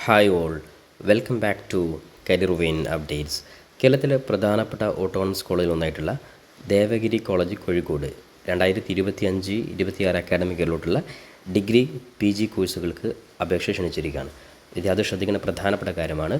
Hi all, welcome back to career vein updates. കേരളത്തിലെ പ്രധാനപ്പെട്ട autonomous കോളേജിലൊന്നായിട്ടുള്ള ദേവഗിരി കോളേജ് കോഴിക്കോട് 2025-26 അക്കാഡമിക് ഇയറിലോട്ടുള്ള ഡിഗ്രി PG കോഴ്സുകൾക്ക് അപേക്ഷ ക്ഷണിച്ചിരിക്കുകയാണ്. ഇത് അത് ശ്രദ്ധിക്കുന്ന പ്രധാനപ്പെട്ട കാര്യമാണ്.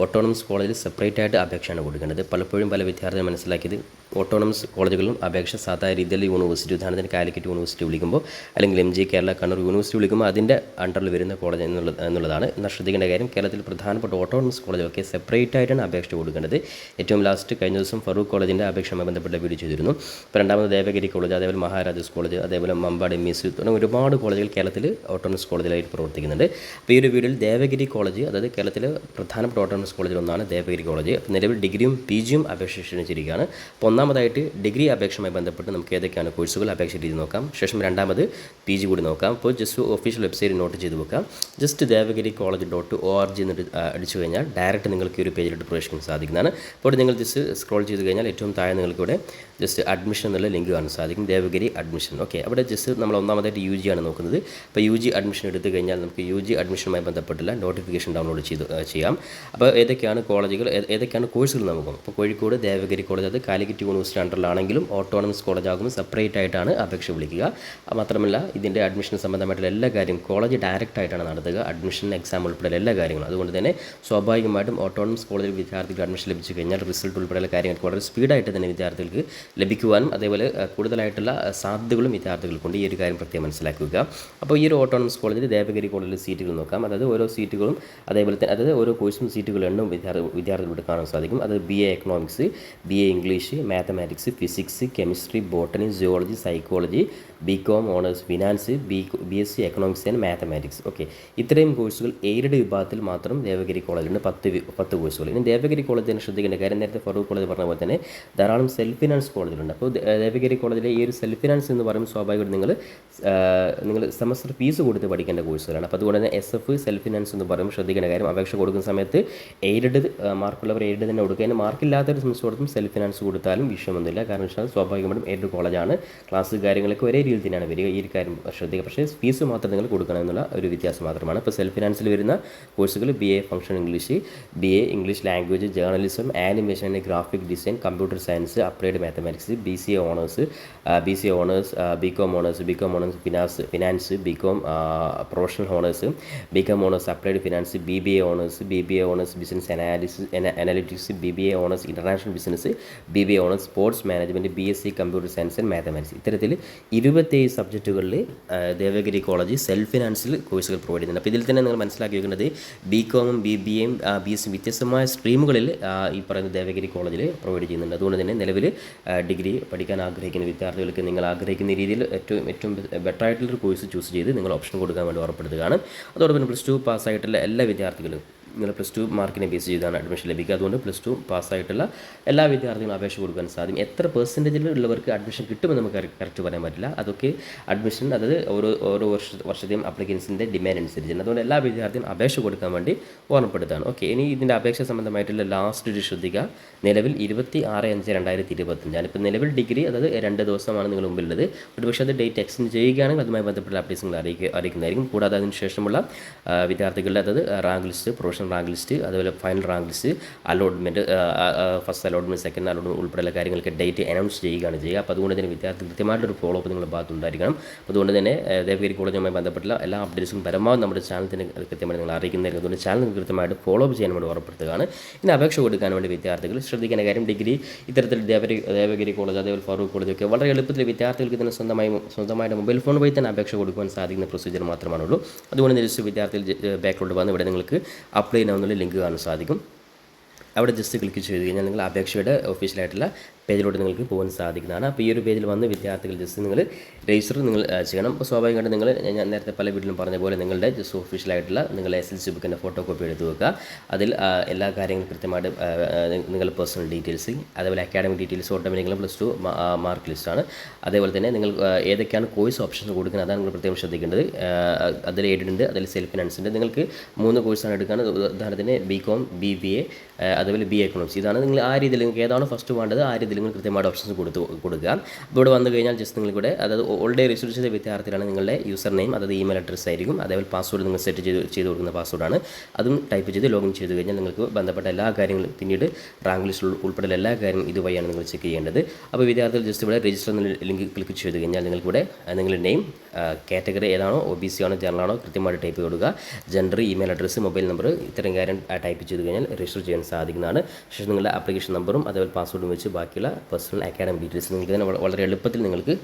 ഓട്ടോണമസ് കോളേജിൽ സെപ്പറേറ്റ് ആയിട്ട് അപേക്ഷയാണ് കൊടുക്കേണ്ടത്. പലപ്പോഴും പല വിദ്യാർത്ഥികൾ മനസ്സിലാക്കിയത് ഓട്ടോണമസ് കോളേജുകളിലും അപേക്ഷ സാധാരണ രീതിയിൽ യൂണിവേഴ്സിറ്റി, ഉദാഹരണത്തിന് കാലിക്കറ്റ് യൂണിവേഴ്സിറ്റി വിളിക്കുമ്പോൾ അല്ലെങ്കിൽ MG കേരള കണ്ണൂർ യൂണിവേഴ്സിറ്റി വിളിക്കുമ്പോൾ അതിൻ്റെ അണ്ടറിൽ വരുന്ന കോളേജ് എന്നുള്ളതാണ്. എന്നാൽ ശ്രദ്ധിക്കേണ്ട കാര്യം, കേരളത്തിൽ പ്രധാനപ്പെട്ട ഓട്ടോണമസ് കോളേജൊക്കെ സെപ്പറേറ്റ് ആയിട്ടാണ് അപേക്ഷ കൊടുക്കേണ്ടത്. ഏറ്റവും ലാസ്റ്റ് കഴിഞ്ഞ ദിവസം ഫറൂഖ് കോളേജിൻ്റെ അപേക്ഷയുമായി ബന്ധപ്പെട്ട വീഡിയോ ചെയ്തിരുന്നു. ഇപ്പോൾ രണ്ടാമത് ദേവഗിരി കോളേജ്, അതേപോലെ മഹാരാജാസ് കോളേജ്, അതേപോലെ മമ്പാട് MES തുടങ്ങിയ ഒരുപാട് കോളേജുകൾ കേരളത്തിൽ ഓട്ടോണമസ് കോളേജിലായിട്ട് പ്രവർത്തിക്കുന്നുണ്ട്. അപ്പോൾ ഈ ഒരു വീഡിയോയിൽ ദേവഗിരി കോളേജ്, അതായത് കേരളത്തിലെ പ്രധാനപ്പെട്ട ഓട്ടോണമസ് കോളേജിലൊന്നാണ് ദേവഗിരി കോളേജ്. അപ്പോൾ നിലവിൽ ഡിഗ്രിയും PGയും അപേക്ഷ ക്ഷണിച്ചിരിക്കുകയാണ്. അപ്പോൾ ഒന്നാമതായിട്ട് ഡിഗ്രി അപേക്ഷയുമായി ബന്ധപ്പെട്ട് നമുക്ക് ഏതൊക്കെയാണ് കോഴ്സുകൾ അപേക്ഷ രീതി നോക്കാം. ശേഷം രണ്ടാമത് PG കൂടി നോക്കാം. അപ്പോൾ ജസ്റ്റ് ഒഫീഷ്യൽ വെബ്സൈറ്റ് നോട്ട് ചെയ്ത് വെക്കാം. ജസ്റ്റ് ദേവഗിരി.org എന്നിട്ട് അടിച്ചു കഴിഞ്ഞാൽ ഡയറക്റ്റ് നിങ്ങൾക്ക് ഈ ഒരു പേജിലോട്ട് പ്രവേശിക്കാൻ സാധിക്കുന്നതാണ്. അപ്പോൾ നിങ്ങൾ ജസ്റ്റ് സ്ക്രോൾ ചെയ്ത് കഴിഞ്ഞാൽ ഏറ്റവും താഴെ നിങ്ങൾക്ക് ഇവിടെ ജസ്റ്റ് അഡ്മിഷൻ എന്നുള്ള ലിങ്ക് കാണാൻ സാധിക്കും. ദേവഗിരി അഡ്മിഷൻ. ഓക്കെ, അവിടെ ജസ്റ്റ് നമ്മൾ ഒന്നാമതായിട്ട് UG ആണ് നോക്കുന്നത്. അപ്പോൾ UG അഡ്മിഷൻ എടുത്തു കഴിഞ്ഞാൽ നമുക്ക് UG അഡ്മിഷനുമായി ബന്ധപ്പെട്ടുള്ള നോട്ടിഫിക്കേഷൻ ഡൗൺലോഡ് ചെയ്യാം. അപ്പോൾ ഏതൊക്കെയാണ് കോളേജുകൾ, ഏതൊക്കെയാണ് കോഴ്സുകൾ നമുക്ക്. അപ്പോൾ കോഴിക്കോട് ദേവഗിരി കോളേജ്, അത് കാലിക്കറ്റ് യൂണിവേഴ്സിറ്റി അണ്ടറിലാണെങ്കിലും ഓട്ടോണമസ് കോളേജ് ആകുമ്പോൾ സെപ്പറേറ്റ് ആയിട്ടാണ് അപേക്ഷ വിളിക്കുക. മാത്രമല്ല ഇതിൻ്റെ അഡ്മിഷൻ സംബന്ധമായിട്ടുള്ള എല്ലാ കാര്യവും കോളേജ് ഡയറക്റ്റ് ആയിട്ടാണ് നടത്തുക. അഡ്മിഷൻ, എക്സാം ഉൾപ്പെടെ എല്ലാ കാര്യങ്ങളും. അതുകൊണ്ട് തന്നെ സ്വാഭാവികമായിട്ടും ഓട്ടോണമസ് കോളേജിൽ വിദ്യാർത്ഥികൾക്ക് അഡ്മിഷൻ ലഭിച്ചു കഴിഞ്ഞാൽ റിസൾട്ട് ഉൾപ്പെടെയുള്ള കാര്യങ്ങൾക്ക് വളരെ സ്പീഡായിട്ട് തന്നെ വിദ്യാർത്ഥികൾക്ക് ലഭിക്കുവാനും അതേപോലെ കൂടുതലായിട്ടുള്ള സാധ്യതകളും വിദ്യാർത്ഥികൾക്കുണ്ട്. ഈ ഒരു കാര്യം പ്രത്യേകം മനസ്സിലാക്കുക. അപ്പോൾ ഈ ഒരു ഓട്ടോണമസ് കോളേജിൽ ദേവഗിരി കോളേജിൽ സീറ്റുകൾ നോക്കാം. അതായത് ഓരോ സീറ്റുകളും അതേപോലെ തന്നെ അതായത് ഓരോ കോഴ്സും സീറ്റുകൾ എണ്ണം വിദ്യാർത്ഥികളോട് കാണാൻ സാധിക്കും. അത് BA economics, BA English, mathematics, physics, chemistry, botany, geology, psychology, BCom honours finance, BSc economics and mathematics. Okay, ഇത്രയും കോഴ്സുകൾ എയ്ഡഡ് വിഭാഗത്തിൽ മാത്രം ദേവഗിരി കോളേജിലുണ്ട്. 10 കോഴ്സുകൾ. ഇനി ദേവഗിരി കോളേജ് തന്നെ ശ്രദ്ധിക്കേണ്ട കാര്യം, നേരത്തെ ഫറൂഖ് കോളേജ് പറഞ്ഞ പോലെ തന്നെ ധാരാളം സെൽഫ് ഫിനാൻസ് കോളേജിലുണ്ട്. അപ്പോൾ ദേവഗിരി കോളേജിലെ ഈ ഒരു സെൽഫ് ഫിനാൻസ് എന്ന് പറയുമ്പോൾ സ്വാഭാവികമായിട്ട് നിങ്ങൾ സെമസ്റ്റർ ഫീസ് കൊടുത്ത് പഠിക്കേണ്ട കോഴ്സുകളാണ്. അപ്പോൾ അതുകൊണ്ട് തന്നെ SF സെൽഫ് ഫിനാൻസ് എന്ന് പറയുമ്പോൾ ശ്രദ്ധിക്കേണ്ട കാര്യം, അപേക്ഷ കൊടുക്കുന്ന സമയത്ത് എയ്ഡഡ് മാർക്കുള്ളവർ എയ്ഡഡ് തന്നെ കൊടുക്കുക. അതിന് മാർക്കില്ലാത്തൊരു സെമസ്റ്റർ കൊടുത്തും സെൽഫ് ഫിനാൻസ് കൊടുത്താലും വിഷയമൊന്നുമില്ല. കാരണം വെച്ചാൽ സ്വാഭാവികമായിട്ടും എയ്ഡഡ് കോളേജാണ്, ക്ലാസ് കാര്യങ്ങളൊക്കെ ഒരേ രീതിയിൽ തന്നെയാണ് വരിക. ഈ ഒരു കാര്യം ശ്രദ്ധിക്കുക. പക്ഷേ ഫീസ് മാത്രം നിങ്ങൾ കൊടുക്കണം എന്നുള്ള ഒരു വ്യത്യാസം മാത്രമാണ്. ഇപ്പോൾ സെൽഫ് ഫിനാൻസിൽ വരുന്ന കോഴ്സുകൾ BA function English, BA English language, journalism, animation and graphic design, computer science, applied mathematics, BCA honours, BCom honours finance, BCom professional honours, BCom honours applied finance, BBA honours business analytics, BBA honours international business, BBA honours sports management, BSc computer science and mathematics. ഇത്തരത്തിൽ 27 സബ്ജക്റ്റുകളിൽ Devagiri college self ഫിനാൻസിൽ കോഴ്സുകൾ provide ചെയ്യുന്നുണ്ട്. അപ്പോൾ ഇതിൽ തന്നെ നിങ്ങൾ മനസ്സിലാക്കി വെക്കുന്നത് BComഉം BBAയും BSc വ്യത്യസ്തമായ സ്ട്രീമുകളിൽ ഈ പറയുന്ന ദേവഗിരി കോളേജിൽ പ്രൊവൈഡ് ചെയ്യുന്നുണ്ട്. അതുകൊണ്ട് തന്നെ നിലവിൽ ഡിഗ്രി പഠിക്കാൻ ആഗ്രഹിക്കുന്ന വിദ്യാർത്ഥികൾക്ക് നിങ്ങൾ ആഗ്രഹിക്കുന്ന രീതിയിൽ ഏറ്റവും ബെറ്റർ ആയിട്ടുള്ളൊരു കോഴ്സ് ചൂസ് ചെയ്ത് നിങ്ങൾ ഓപ്ഷൻ കൊടുക്കാൻ വേണ്ടി ഉറപ്പെടുത്തുകയാണ്. അതോടൊപ്പം +2 പാസ്സായിട്ടുള്ള എല്ലാ വിദ്യാർത്ഥികളും, നിങ്ങൾ +2 മാർക്കിനെ ബേസ് ചെയ്താണ് അഡ്മിഷൻ ലഭിക്കുക. അതുകൊണ്ട് +2 പാസ്സായിട്ടുള്ള എല്ലാ വിദ്യാർത്ഥികളും അപേക്ഷ കൊടുക്കാൻ സാധിക്കും. എത്ര പെർസെൻറ്റേജിൽ ഉള്ളവർക്ക് അഡ്മിഷൻ കിട്ടുമെന്ന് നമുക്ക് കറക്റ്റ് പറയാൻ പറ്റില്ല. അതൊക്കെ അഡ്മിഷൻ, അതായത് ഓരോ വർഷത്തെയും അപ്ലിക്കൻസിൻ്റെ ഡിമാൻഡ് അനുസരിച്ചാണ്. അതുകൊണ്ട് എല്ലാ വിദ്യാർത്ഥിയും അപേക്ഷ കൊടുക്കാൻ വേണ്ടി ഓർമ്മപ്പെടുത്താണ്. ഓക്കെ, ഇനി ഇതിൻ്റെ അപേക്ഷ സംബന്ധമായിട്ടുള്ള ലാസ്റ്റ് ഡേറ്റ് ശ്രദ്ധിക്കുക. നിലവിൽ 26/5/2025 ഇപ്പോൾ നിലവിൽ ഡിഗ്രി, അതായത് 2 ദിവസമാണ് നിങ്ങൾ മുമ്പിലുള്ളത്. ഒരുപക്ഷെ അത് ഡേറ്റ് എക്സ്റ്റെൻഡ് ചെയ്യുകയാണെങ്കിൽ അതുമായി ബന്ധപ്പെട്ട അപ്ഡേറ്റ്സ് നിങ്ങൾ അറിയിക്കുന്നതായിരിക്കും. കൂടാതെ അതിന് ശേഷമുള്ള വിദ്യാർത്ഥികളുടെ, അതായത് rank list, professional rank list, അതുപോലെ final rank list, allotment, first allotment, second allotment ഉൾപ്പെടെയുള്ള കാര്യങ്ങൾക്ക് ഡേറ്റ് അനൗൺസ് ചെയ്യുകയാണ് ചെയ്യുക. അപ്പോൾ അതുകൊണ്ട് തന്നെ വിദ്യാർത്ഥി കൃത്യമായിട്ടൊരു ഫോളോ അപ്പ് നിങ്ങളുടെ ഭാഗത്തുണ്ടായിരിക്കണം. അതുകൊണ്ട് തന്നെ ദേവഗിരി കോളേജുമായി ബന്ധപ്പെട്ടുള്ള എല്ലാ അപ്ഡേറ്റ്സും പരമാവധി നമ്മുടെ ചാനൽ തന്നെ കൃത്യമായിട്ട് നിങ്ങൾ അറിയിക്കുന്നതായിരിക്കും. അതുകൊണ്ട് ചാനൽ കൃത്യമായിട്ട് ഫോളോ അപ്പ് ചെയ്യാൻ വേണ്ടി ഉറപ്പെടുത്തുകയാണ്. ഇനി അപേക്ഷ കൊടുക്കാൻ വേണ്ടി വിദ്യാർത്ഥികൾ ശ്രദ്ധിക്കേണ്ട കാര്യം, ഡിഗ്രി ഇത്തരത്തിൽ ദേവഗിരി കോളേജ്, അതേപോലെ ഫറൂഖ് കോളേജൊക്കെ വളരെ എളുപ്പത്തിൽ വിദ്യാർത്ഥികൾക്ക് തന്നെ സ്വന്തമായിട്ട് മൊബൈൽ ഫോൺ വഴി തന്നെ അപേക്ഷ കൊടുക്കുവാൻ സാധിക്കുന്ന പ്രൊസീജിയർ മാത്രമാണുള്ളൂ. അതുകൊണ്ട് ജസ്റ്റ് വിദ്യാർത്ഥികൾ ബാക്കിലോട്ട് വന്ന് ഇവിടെ നിങ്ങൾക്ക് അപ്ലൈ ചെയ്യാവുന്ന ലിങ്ക് കാണാൻ സാധിക്കും. അവിടെ ജസ്റ്റ് ക്ലിക്ക് ചെയ്ത് കഴിഞ്ഞാൽ നിങ്ങൾ അപേക്ഷയുടെ ഒഫീഷ്യലായിട്ടുള്ള പേജിലോട്ട് നിങ്ങൾക്ക് പോകാൻ സാധിക്കുന്നതാണ്. അപ്പോൾ ഈ ഒരു പേജിൽ വന്ന് വിദ്യാർത്ഥികൾ ജസ്റ്റ് നിങ്ങൾ രജിസ്റ്റർ ചെയ്യണം. അപ്പോൾ സ്വാഭാവികമായിട്ട് നിങ്ങൾ, ഞാൻ നേരത്തെ പല വീട്ടിലും പറഞ്ഞ പോലെ, നിങ്ങളുടെ ജസ്റ്റ് ഒഫീഷ്യലായിട്ടുള്ള നിങ്ങളുടെ SSLC ബുക്കിൻ്റെ ഫോട്ടോ കോപ്പി എടുത്ത് വെക്കുക. അതിൽ എല്ലാ കാര്യങ്ങളും കൃത്യമായിട്ട് നിങ്ങളുടെ പേഴ്സണൽ ഡീറ്റെയിൽസ്, അതേപോലെ അക്കാഡമിക് ഡീറ്റെയിൽസ്, ഓട്ടോമാറ്റിക്കലും +2 മാർക്ക് ലിസ്റ്റാണ്. അതേപോലെ തന്നെ നിങ്ങൾ ഏതൊക്കെയാണ് കോഴ്സ് ഓപ്ഷൻസ് കൊടുക്കുന്നത് അതാണ് നിങ്ങൾ പ്രത്യേകം ശ്രദ്ധിക്കേണ്ടത്. അതിൽ എയ്ഡഡ് ഉണ്ട്, അതിൽ സെൽഫ് ഫിനാൻസ് ഉണ്ട്. നിങ്ങൾക്ക് 3 കോഴ്സാണ് എടുക്കുന്നത്. ഉദാഹരണത്തിന് BCom, BBA, അതുപോലെ BA എക്കണോമിക്സ്. ഇതാണ് നിങ്ങൾ ആ രീതിയിൽ നിങ്ങൾക്ക് ഏതാണോ ഫസ്റ്റ് വേണ്ടത് ആ രീതിയിൽ നിങ്ങൾ കൃത്യമായിട്ട് ഓപ്ഷൻസ് കൊടുക്കുക. അപ്പോൾ ഇവിടെ വന്നു കഴിഞ്ഞാൽ ജസ്റ്റ് നിങ്ങളിവിടെ അതായത് ഓൾറെഡി രജിസ്റ്റർ ചെയ്ത വിദ്യാർത്ഥികളാണ് നിങ്ങളുടെ യൂസർ നെയിം അതായത് ഇമെയിൽ അഡ്രസ്സ് ആയിരിക്കും. അതേപോലെ പാസ്വേഡ് നിങ്ങൾ സെറ്റ് ചെയ്ത് കൊടുക്കുന്ന പാസ്വേഡാണ്. അതും ടൈപ്പ് ചെയ്ത് ലോഗിൻ ചെയ്ത് കഴിഞ്ഞാൽ നിങ്ങൾക്ക് ബന്ധപ്പെട്ട എല്ലാ കാര്യങ്ങളും പിന്നീട് റാങ്ക് ലിസ്റ്റ് ഉൾപ്പെടെ എല്ലാ കാര്യങ്ങളും ഇതുവഴിയാണ് നിങ്ങൾ ചെക്ക് ചെയ്യേണ്ടത്. അപ്പോൾ വിദ്യാർത്ഥികൾ ജസ്റ്റ് ഇവിടെ രജിസ്റ്റർ എന്ന ലിങ്ക് ക്ലിക്ക് ചെയ്ത് കഴിഞ്ഞാൽ നിങ്ങൾക്കിവിടെ നിങ്ങളുടെ നെയിം, കാറ്റഗറി ഏതാണോ, OBC ആണോ ജനറൽ ആണോ കൃത്യമായിട്ട് ടൈപ്പ് ചെയ്യുക. Gender, email address, mobile number ഇത്തരം കാര്യം ടൈപ്പ് ചെയ്ത് കഴിഞ്ഞാൽ രജിസ്റ്റർ ചെയ്യാൻ സാധിക്കുന്നതാണ്. ശേഷം നിങ്ങളുടെ ആപ്ലിക്കേഷൻ നമ്പറും അതേപോലെ പാസ്വേഡും വെച്ച് ബാക്കിയുള്ള പേഴ്സണൽ അക്കാഡമിക് ഡീറ്റെയിൽസ് നിങ്ങൾക്ക് തന്നെ വളരെ എളുപ്പത്തിൽ നിങ്ങൾക്ക്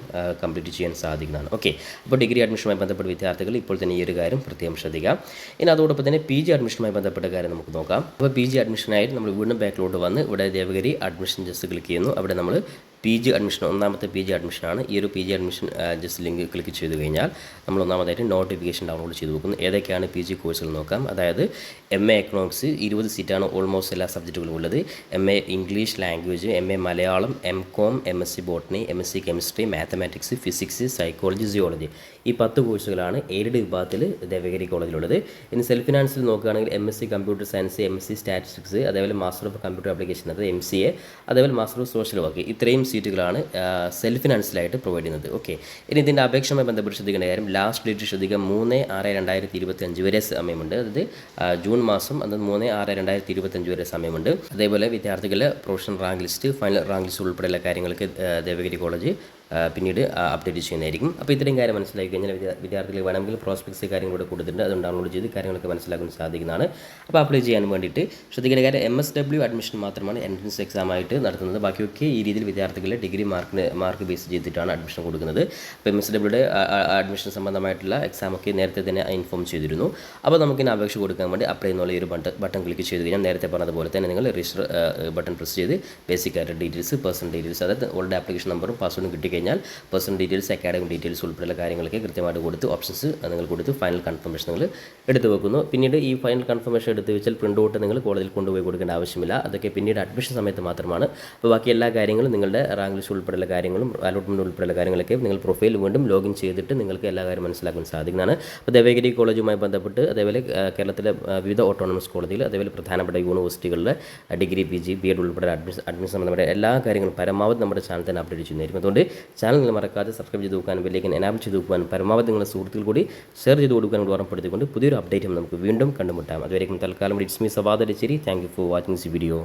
കംപ്ലീറ്റ് ചെയ്യാൻ സാധിക്കുന്നതാണ്. ഓക്കെ, അപ്പോൾ ഡിഗ്രി അഡ്മിഷനുമായി ബന്ധപ്പെട്ട വിദ്യാർത്ഥികൾ ഇപ്പോൾ തന്നെ ഈ ഒരു കാര്യം പ്രത്യേകം ശ്രദ്ധിക്കുക. ഇനി അതോടൊപ്പം തന്നെ PG അഡ്മിഷനുമായി ബന്ധപ്പെട്ട കാര്യം നമുക്ക് നോക്കാം. അപ്പോൾ PG അഡ്മിഷനായിട്ട് നമ്മൾ വീണ്ടും ബാക്കിലോട്ട് വന്ന് ഇവിടെ ദേവഗിരി അഡ്മിഷൻ ജസ്റ്റ് ക്ലിക്ക് ചെയ്യുന്നു. അവിടെ നമ്മൾ PG അഡ്മിഷൻ ഒന്നാമത്തെ PG അഡ്മിഷനാണ്. ഈ ഒരു PG admission just link click ചെയ്ത് കഴിഞ്ഞാൽ നമ്മൾ ഒന്നാമതായിട്ട് നോട്ടിഫിക്കേഷൻ ഡൗൺലോഡ് ചെയ്ത് വെക്കുന്നു. ഏതൊക്കെയാണ് PG കോഴ്സുകൾ നോക്കാം. അതായത് MA എക്കണോമിക്സ് 20 സീറ്റാണ് ഓൾമോസ്റ്റ് എല്ലാ സബ്ജക്റ്റുകളും ഉള്ളത്. MA English language, MA Malayalam, MCOM, MSc botany, MSc chemistry, mathematics, physics, psychology, geology ഈ 10 കോഴ്സുകളാണ് എയ്ഡഡ് വിഭാഗത്തിൽ ദേവഗിരി കോളേജിലുള്ളത്. ഇനി സെൽഫ് ഫിനാൻസിൽ നോക്കുകയാണെങ്കിൽ MSc computer science, MSc statistics, അതേപോലെ മാസ്റ്റർ ഓഫ് കമ്പ്യൂട്ടർ ആപ്ലിക്കേഷൻ അതായത് MCA, അതേപോലെ മാസ്റ്റർ ഓഫ് സോഷ്യൽ വർക്ക് ഇത്രയും സീറ്റുകളാണ് സെൽഫ് ഫിനാൻസിലായിട്ട് പ്രൊവൈഡ് ചെയ്യുന്നത്. ഓക്കെ, ഇനി ഇതിൻ്റെ അപേക്ഷയുമായി ബന്ധപ്പെട്ട് ശ്രദ്ധിക്കേണ്ട കാര്യം ലാസ്റ്റ് ഡേറ്റ് ശ്രദ്ധിക്കുക 3/6/2025 വരെ സമയമുണ്ട്. അതായത് ജൂൺ മാസം അത് 3/6/2025 വരെ സമയമുണ്ട്. അതേപോലെ വിദ്യാർത്ഥികളുടെ professional rank list, final rank list ഉൾപ്പെടെയുള്ള കാര്യങ്ങൾക്ക് ദേവഗിരി കോളേജ് പിന്നീട് അപ്ഡേറ്റ് ചെയ്യുന്നതായിരിക്കും. അപ്പോൾ ഇത്രയും കാര്യം മനസ്സിലാക്കി കഴിഞ്ഞാൽ വിദ്യാർത്ഥികൾ വേണമെങ്കിൽ പ്രോസ്പെക്ട്സ് കാര്യങ്ങളൂടെ കൊടുത്തിട്ടുണ്ട്, അത് ഡൗൺലോഡ് ചെയ്ത് കാര്യങ്ങളൊക്കെ മനസ്സിലാക്കാൻ സാധിക്കുന്നതാണ്. അപ്പോൾ അപ്ലൈ ചെയ്യാൻ വേണ്ടിയിട്ട് ശ്രദ്ധിക്കേണ്ട കാര്യം MSW അഡ്മിഷൻ മാത്രമാണ് എൻട്രൻസ് എക്സാം ആയിട്ട് നടത്തുന്നത്. ബാക്കിയൊക്കെ ഈ രീതിയിൽ വിദ്യാർത്ഥികളെ ഡിഗ്രി മാർക്ക് ബേസ് ചെയ്തിട്ടാണ് അഡ്മിഷൻ കൊടുക്കുന്നത്. അപ്പോൾ MSWയുടെ അഡ്മിഷൻ സംബന്ധമായിട്ടുള്ള എക്സാമൊക്കെ നേരത്തെ തന്നെ ഇൻഫോം ചെയ്തിരുന്നു. അപ്പോൾ നമുക്കിനി അപേക്ഷ കൊടുക്കാൻ വേണ്ടി അപ്ലൈ എന്നുള്ള ഈ ഒരു ബട്ടൺ ക്ലിക്ക് ചെയ്ത് കഴിഞ്ഞാൽ നേരത്തെ പറഞ്ഞതുപോലെ തന്നെ നിങ്ങൾ രജിസ്റ്റർ ബട്ടൺ പ്രസ് ചെയ്ത് ബേസിക് ആയിട്ട് ഡീറ്റെയിൽസ്, പേഴ്സണൽ ഡീറ്റെയിൽസ് അതായത് ഓൾറെഡി ആപ്ലിക്കേഷൻ നമ്പറും പാസ്വേഡും കിട്ടിക്കഴിഞ്ഞാൽ പേഴ്സണൽ ഡീറ്റെയിൽസ്, അക്കാഡമിക് ഡീറ്റെയിൽസ് ഉൾപ്പെടെയുള്ള കാര്യങ്ങളൊക്കെ കൃത്യമായിട്ട് കൊടുത്ത് ഓപ്ഷൻസ് നിങ്ങൾ കൊടുത്ത് ഫൈനൽ കൺഫർമേഷൻ നിങ്ങൾ എടുത്ത് വെക്കുന്നു. പിന്നീട് ഈ ഫൈനൽ കൺഫർമേഷൻ എടുത്ത് വെച്ചാൽ പ്രിൻ്റ് ഔട്ട് നിങ്ങൾ കോളേജിൽ കൊണ്ടുപോയി കൊടുക്കേണ്ട ആവശ്യമില്ല. അതൊക്കെ പിന്നീട് അഡ്മിഷൻ സമയത്ത് മാത്രമാണ്. അപ്പോൾ ബാക്കി എല്ലാ കാര്യങ്ങളും നിങ്ങളുടെ റാങ്ക് ലിസ്റ്റ് ഉൾപ്പെടെയുള്ള കാര്യങ്ങളും അലോട്ട്മെൻറ്റ് ഉൾപ്പെടെയുള്ള കാര്യങ്ങളൊക്കെ നിങ്ങൾ പ്രൊഫൈൽ വീണ്ടും ലോഗിൻ ചെയ്തിട്ട് നിങ്ങൾക്ക് എല്ലാ കാര്യം മനസ്സിലാക്കാൻ സാധിക്കുന്നതാണ്. അപ്പോൾ ദേവഗിരി കോളേജുമായി ബന്ധപ്പെട്ട് അതേപോലെ കേരളത്തിലെ വിവിധ ഓട്ടോണമസ് കോളേജുകൾ അതേപോലെ പ്രധാനപ്പെട്ട യൂണിവേഴ്സിറ്റികളിലെ ഡിഗ്രി, PG, BEd ഉൾപ്പെടെ അഡ്മിഷൻ സംബന്ധമായ എല്ലാ കാര്യങ്ങളും പരമാവധി നമ്മുടെ ചാനൽ തന്നെ അപ്ഡേറ്റ് ചെയ്യുന്നതായിരിക്കും. അതുകൊണ്ട് ചാനൽ നിങ്ങൾ മറക്കാതെ സബ്സ്ക്രൈബ് ചെയ്ത് വെക്കാനും ബെല്ലൈക്കൻ എനാബിൾ ചെയ്ത് വെക്കാനും പരമാവധി നിങ്ങളുടെ സുഹൃത്തുക്കൾ കൂടി ഷെയർ ചെയ്ത് കൊടുക്കാനും ഓർമ്മപ്പെടുത്തിക്കൊണ്ട് പുതിയൊരു അപ്ഡേറ്റും നമുക്ക് വീണ്ടും കണ്ടുമുട്ടാം. അതുവരെയും തൽക്കാലം it's me Sawad Adichery. Thank you for watching this video.